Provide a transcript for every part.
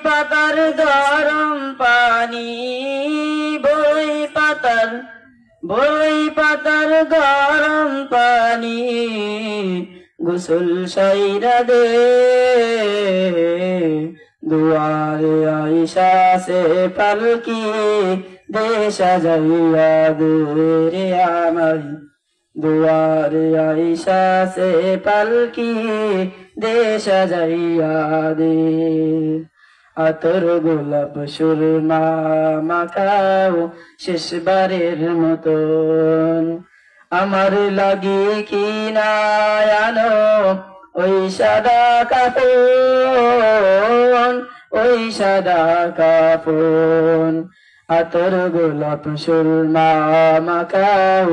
পাতার গরম পানি, বই পাতার গরম পানি, গোসল সাইরা দে। দুয়ারে আইসা সে পালকি, দে সাজাইয়া দে রে আমায়। দুয়ারে আইসা সে পালকি, দে সাজাইয়া দে। আতর গোলাপ সুরমা মাখাও শেষবারের মতন, আমার লাগি কি না আনো ওই সাদা কাফন, ওই সাদা কাফন। আতর গোলাপ সুরমা মাখাও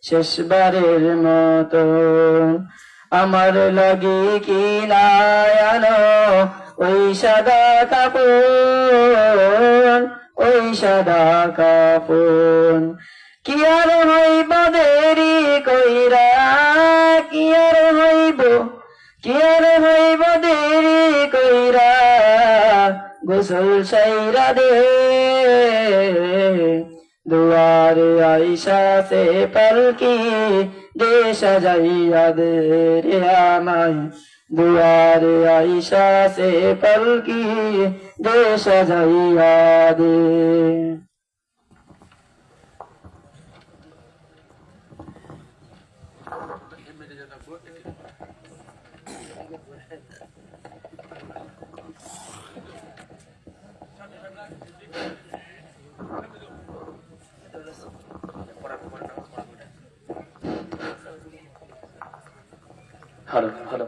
শেষবারের মতন, আমার লাগি কি না আনো ওই সাদা কাফন, ওই সাদা কাফন। কি আর হইব দেরি কইরা, কি আর হইব দেরি কইরা, গোসল সাইরা দে। দুয়ারে আইসা সে পালকি, দে সাজাইয়া দে রে আমায়। দুয়ারে আইসা সে পালকি, দে সাজাইয়া দে। Hello hello